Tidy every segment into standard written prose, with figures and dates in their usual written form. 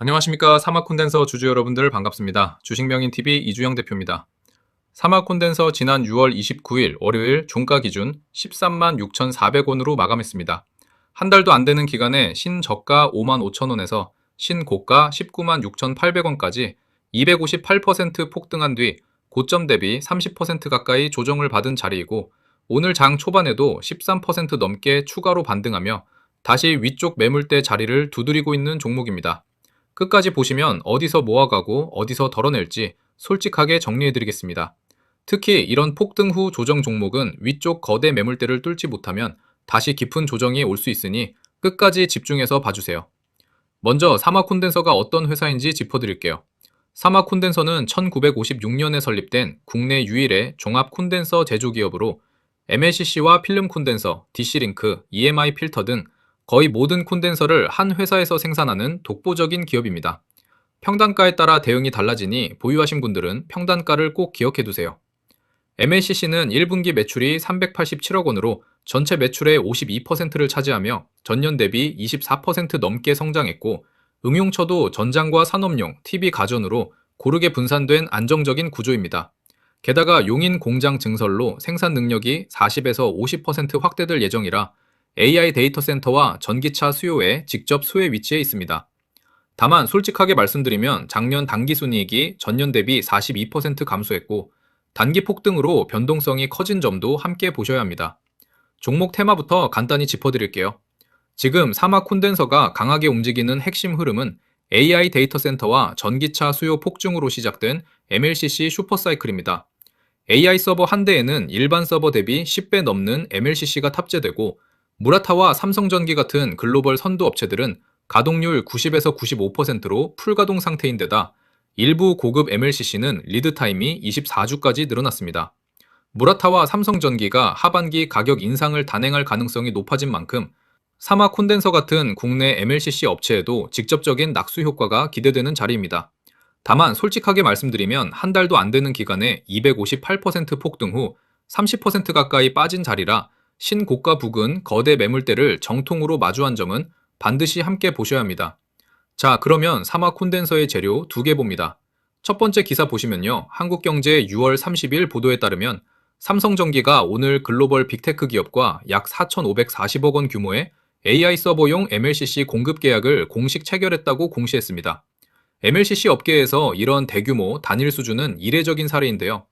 안녕하십니까. 사막 콘덴서 주주 여러분들 반갑습니다. 주식명인TV 이주영 대표입니다. 사막 콘덴서 지난 6월 29일 월요일 종가 기준 13만 6,400원으로 마감했습니다. 한 달도 안 되는 기간에 신저가 5만 5천원에서 신고가 19만 6,800원까지 258% 폭등한 뒤 고점 대비 30% 가까이 조정을 받은 자리이고, 오늘 장 초반에도 13% 넘게 추가로 반등하며 다시 위쪽 매물대 자리를 두드리고 있는 종목입니다. 끝까지 보시면 어디서 모아가고 어디서 덜어낼지 솔직하게 정리해드리겠습니다. 특히 이런 폭등 후 조정 종목은 위쪽 거대 매물대를 뚫지 못하면 다시 깊은 조정이 올 수 있으니 끝까지 집중해서 봐주세요. 먼저 사마 콘덴서가 어떤 회사인지 짚어드릴게요. 사마 콘덴서는 1956년에 설립된 국내 유일의 종합 콘덴서 제조기업으로 MLCC와 필름 콘덴서, DC링크, EMI 필터 등 거의 모든 콘덴서를 한 회사에서 생산하는 독보적인 기업입니다. 평단가에 따라 대응이 달라지니 보유하신 분들은 평단가를 꼭 기억해두세요. MLCC는 1분기 매출이 387억 원으로 전체 매출의 52%를 차지하며 전년 대비 24% 넘게 성장했고, 응용처도 전장과 산업용, TV 가전으로 고르게 분산된 안정적인 구조입니다. 게다가 용인 공장 증설로 생산 능력이 40에서 50% 확대될 예정이라 AI 데이터 센터와 전기차 수요에 직접 수혜 위치해 있습니다. 다만 솔직하게 말씀드리면 작년 당기순이익이 전년 대비 42% 감소했고, 단기 폭등으로 변동성이 커진 점도 함께 보셔야 합니다. 종목 테마부터 간단히 짚어드릴게요. 지금 사막 콘덴서가 강하게 움직이는 핵심 흐름은 AI 데이터 센터와 전기차 수요 폭증으로 시작된 MLCC 슈퍼사이클입니다. AI 서버 한 대에는 일반 서버 대비 10배 넘는 MLCC가 탑재되고, 무라타와 삼성전기 같은 글로벌 선도 업체들은 가동률 90에서 95%로 풀가동 상태인데다 일부 고급 MLCC는 리드타임이 24주까지 늘어났습니다. 무라타와 삼성전기가 하반기 가격 인상을 단행할 가능성이 높아진 만큼 사마 콘덴서 같은 국내 MLCC 업체에도 직접적인 낙수 효과가 기대되는 자리입니다. 다만 솔직하게 말씀드리면 한 달도 안 되는 기간에 258% 폭등 후 30% 가까이 빠진 자리라 신고가 부근 거대 매물대를 정통으로 마주한 점은 반드시 함께 보셔야 합니다. 자, 그러면 사마 콘덴서의 재료 2개 봅니다. 첫 번째 기사 보시면요. 한국경제 6월 30일 보도에 따르면 삼성전기가 오늘 글로벌 빅테크 기업과 약 4,540억 원 규모의 AI 서버용 MLCC 공급 계약을 공식 체결했다고 공시했습니다. MLCC 업계에서 이런 대규모 단일 수주는 이례적인 사례인데요.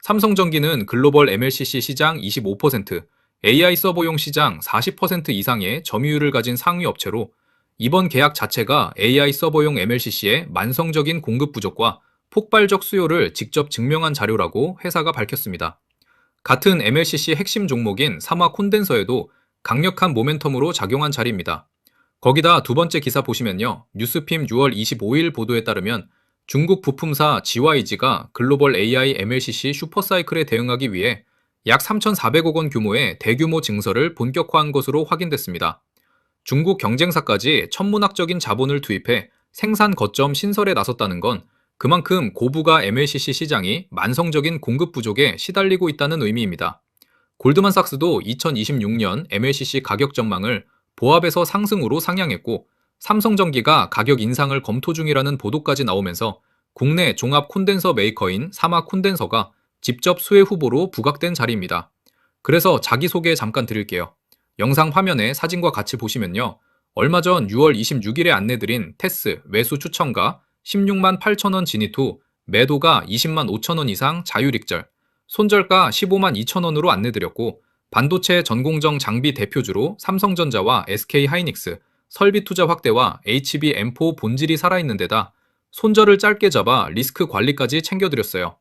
삼성전기는 글로벌 MLCC 시장 25%, AI 서버용 시장 40% 이상의 점유율을 가진 상위 업체로 이번 계약 자체가 AI 서버용 MLCC의 만성적인 공급 부족과 폭발적 수요를 직접 증명한 자료라고 회사가 밝혔습니다. 같은 MLCC 핵심 종목인 사마 콘덴서에도 강력한 모멘텀으로 작용한 자리입니다. 거기다 두 번째 기사 보시면요. 뉴스핌 6월 25일 보도에 따르면 중국 부품사 GYG가 글로벌 AI MLCC 슈퍼사이클에 대응하기 위해 약 3,400억 원 규모의 대규모 증설을 본격화한 것으로 확인됐습니다. 중국 경쟁사까지 천문학적인 자본을 투입해 생산 거점 신설에 나섰다는 건 그만큼 고부가 MLCC 시장이 만성적인 공급 부족에 시달리고 있다는 의미입니다. 골드만삭스도 2026년 MLCC 가격 전망을 보합에서 상승으로 상향했고, 삼성전기가 가격 인상을 검토 중이라는 보도까지 나오면서 국내 종합 콘덴서 메이커인 사마 콘덴서가 직접 수혜 후보로 부각된 자리입니다. 그래서 자기소개 잠깐 드릴게요. 영상 화면에 사진과 같이 보시면요. 얼마 전 6월 26일에 안내드린 테스 매수 추천가 16만 8천 원 진입 후 매도가 20만 5천 원 이상 자율익절, 손절가 15만 2천 원으로 안내드렸고, 반도체 전공정 장비 대표주로 삼성전자와 SK하이닉스, 설비 투자 확대와 HBM4 본질이 살아있는 데다 손절을 짧게 잡아 리스크 관리까지 챙겨드렸어요.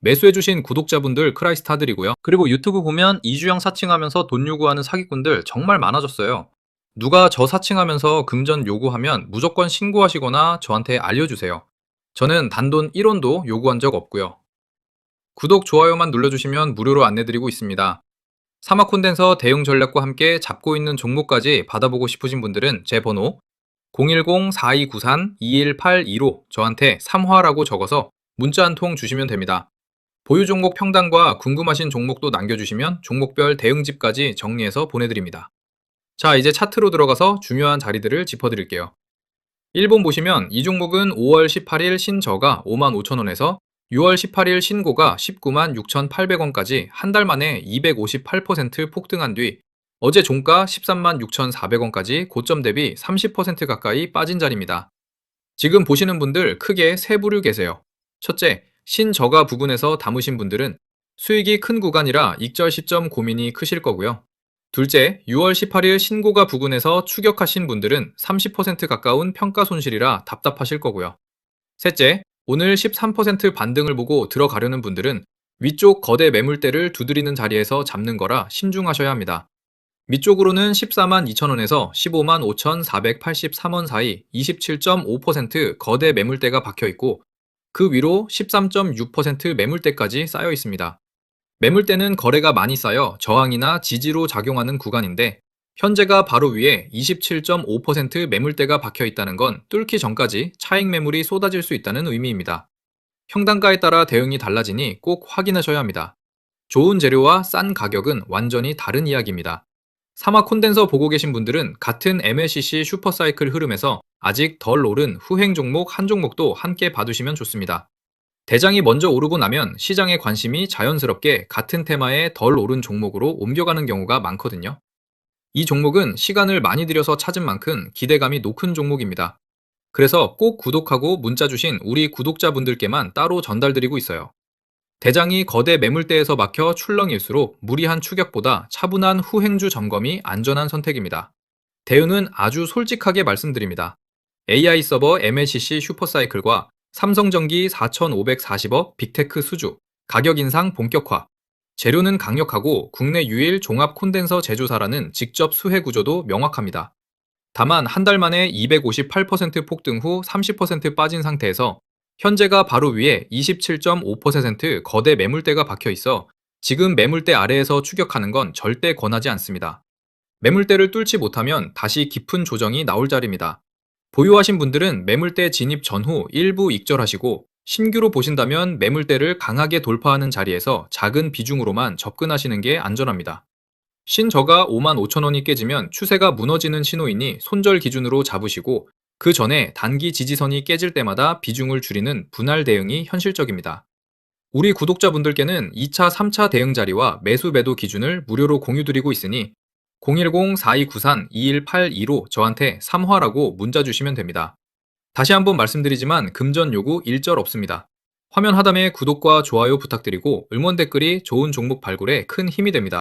매수해주신 구독자분들 크라이스타드리고요. 그리고 유튜브 보면 이주영 사칭하면서 돈 요구하는 사기꾼들 정말 많아졌어요. 누가 저 사칭하면서 금전 요구하면 무조건 신고하시거나 저한테 알려주세요. 저는 단돈 1원도 요구한 적 없고요. 구독, 좋아요만 눌러주시면 무료로 안내드리고 있습니다. 사마 콘덴서 대응 전략과 함께 잡고 있는 종목까지 받아보고 싶으신 분들은 제 번호 010-4293-2182로 저한테 3화라고 적어서 문자 한 통 주시면 됩니다. 보유 종목 평단과 궁금하신 종목도 남겨주시면 종목별 대응집까지 정리해서 보내드립니다. 자, 이제 차트로 들어가서 중요한 자리들을 짚어드릴게요. 1번 보시면 이 종목은 5월 18일 신저가 55,000원에서 6월 18일 신고가 19만 6,800원까지 한 달 만에 258% 폭등한 뒤 어제 종가 13만 6,400원까지 고점 대비 30% 가까이 빠진 자리입니다. 지금 보시는 분들 크게 세 부류 계세요. 첫째, 신저가 부근에서 담으신 분들은 수익이 큰 구간이라 익절 시점 고민이 크실 거고요. 둘째, 6월 18일 신고가 부근에서 추격하신 분들은 30% 가까운 평가 손실이라 답답하실 거고요. 셋째, 오늘 13% 반등을 보고 들어가려는 분들은 위쪽 거대 매물대를 두드리는 자리에서 잡는 거라 신중하셔야 합니다. 밑쪽으로는 14만 2천원에서 15만 5,483원 사이 27.5% 거대 매물대가 박혀 있고 그 위로 13.6% 매물대까지 쌓여 있습니다. 매물대는 거래가 많이 쌓여 저항이나 지지로 작용하는 구간인데 현재가 바로 위에 27.5% 매물대가 박혀 있다는 건 뚫기 전까지 차익 매물이 쏟아질 수 있다는 의미입니다. 평단가에 따라 대응이 달라지니 꼭 확인하셔야 합니다. 좋은 재료와 싼 가격은 완전히 다른 이야기입니다. 사막 콘덴서 보고 계신 분들은 같은 MLCC 슈퍼사이클 흐름에서 아직 덜 오른 후행 종목 한 종목도 함께 봐두시면 좋습니다. 대장이 먼저 오르고 나면 시장의 관심이 자연스럽게 같은 테마의 덜 오른 종목으로 옮겨가는 경우가 많거든요. 이 종목은 시간을 많이 들여서 찾은 만큼 기대감이 높은 종목입니다. 그래서 꼭 구독하고 문자 주신 우리 구독자분들께만 따로 전달드리고 있어요. 대장이 거대 매물대에서 막혀 출렁일수록 무리한 추격보다 차분한 후행주 점검이 안전한 선택입니다. 대응은 아주 솔직하게 말씀드립니다. AI 서버 MLCC 슈퍼사이클과 삼성전기 4,540억 빅테크 수주, 가격 인상 본격화, 재료는 강력하고 국내 유일 종합 콘덴서 제조사라는 직접 수혜 구조도 명확합니다. 다만 한 달 만에 258% 폭등 후 30% 빠진 상태에서 현재가 바로 위에 27.5% 거대 매물대가 박혀 있어 지금 매물대 아래에서 추격하는 건 절대 권하지 않습니다. 매물대를 뚫지 못하면 다시 깊은 조정이 나올 자리입니다. 보유하신 분들은 매물대 진입 전후 일부 익절하시고 신규로 보신다면 매물대를 강하게 돌파하는 자리에서 작은 비중으로만 접근하시는 게 안전합니다. 신저가 5만 5천 원이 깨지면 추세가 무너지는 신호이니 손절 기준으로 잡으시고 그 전에 단기 지지선이 깨질 때마다 비중을 줄이는 분할 대응이 현실적입니다. 우리 구독자분들께는 2차, 3차 대응 자리와 매수 매도 기준을 무료로 공유드리고 있으니 010-4293-2182로 저한테 3화라고 문자 주시면 됩니다. 다시 한번 말씀드리지만 금전 요구 일절 없습니다. 화면 하단에 구독과 좋아요 부탁드리고 응원 댓글이 좋은 종목 발굴에 큰 힘이 됩니다.